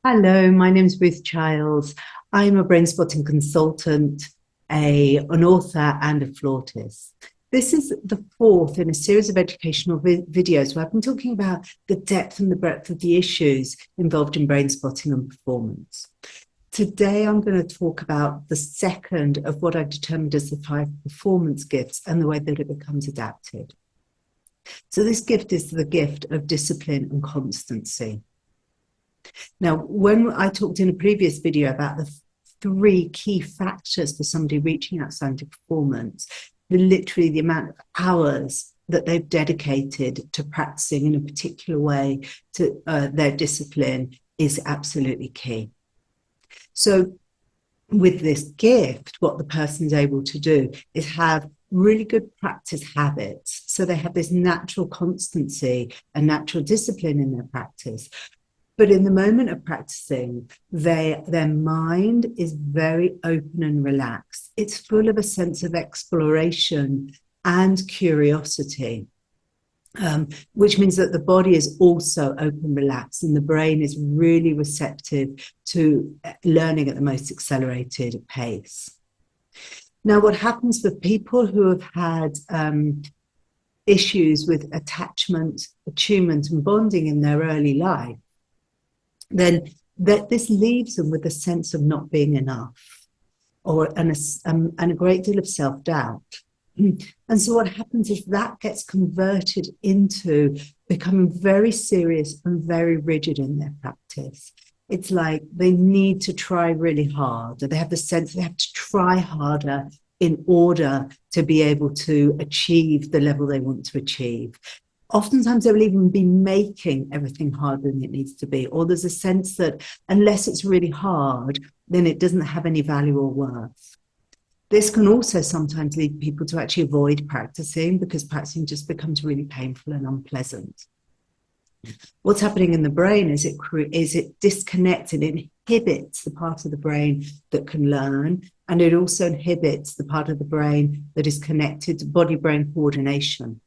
Hello, my name is Ruth Childs. I'm a brain-spotting consultant, an author and a flautist. This is the fourth in a series of educational videos where I've been talking about the depth and the breadth of the issues involved in brain spotting and performance. Today, I'm going to talk about the second of what I've determined as the 5 performance gifts and the way that it becomes adapted. So this gift is the gift of discipline and constancy. Now, when I talked in a previous video about the 3 key factors for somebody reaching outstanding performance, literally the amount of hours that they've dedicated to practicing in a particular way to their discipline is absolutely key. So with this gift, what the person's able to do is have really good practice habits. So they have this natural constancy and natural discipline in their practice. But in the moment of practicing, their mind is very open and relaxed. It's full of a sense of exploration and curiosity, which means that the body is also open, relaxed, and the brain is really receptive to learning at the most accelerated pace. Now, what happens for people who have had issues with attachment, attunement, and bonding in their early life, then this leaves them with a sense of not being enough and a great deal of self-doubt. And so what happens is that gets converted into becoming very serious and very rigid in their practice. It's like they need to try really hard. They have the sense they have to try harder in order to be able to achieve the level they want to achieve. Oftentimes, they will even be making everything harder than it needs to be. Or there's a sense that unless it's really hard, then it doesn't have any value or worth. This can also sometimes lead people to actually avoid practicing because practicing just becomes really painful and unpleasant. What's happening in the brain is it disconnects and inhibits the part of the brain that can learn, and it also inhibits the part of the brain that is connected to body-brain coordination.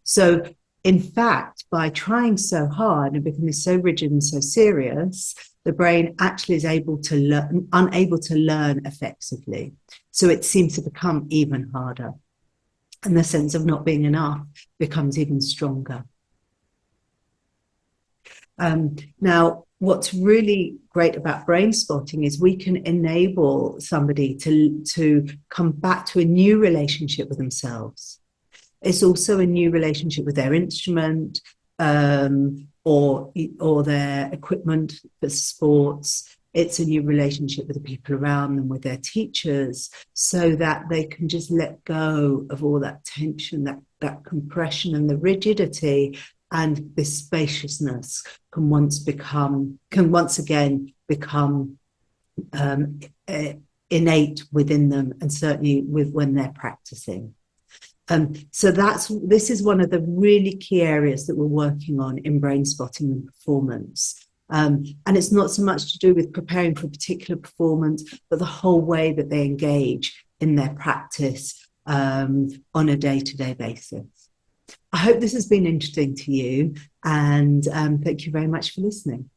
So, in fact, by trying so hard and becoming so rigid and so serious, the brain actually is unable to learn effectively. So it seems to become even harder. And the sense of not being enough becomes even stronger. Now, what's really great about brain spotting is we can enable somebody to come back to a new relationship with themselves. It's also a new relationship with their instrument or their equipment for sports. It's a new relationship with the people around them, with their teachers, so that they can just let go of all that tension, that compression and the rigidity, and this spaciousness can once again become innate within them, and certainly when they're practicing. So this is one of the really key areas that we're working on in brain spotting and performance. And it's not so much to do with preparing for a particular performance, but the whole way that they engage in their practice on a day-to-day basis. I hope this has been interesting to you, and thank you very much for listening.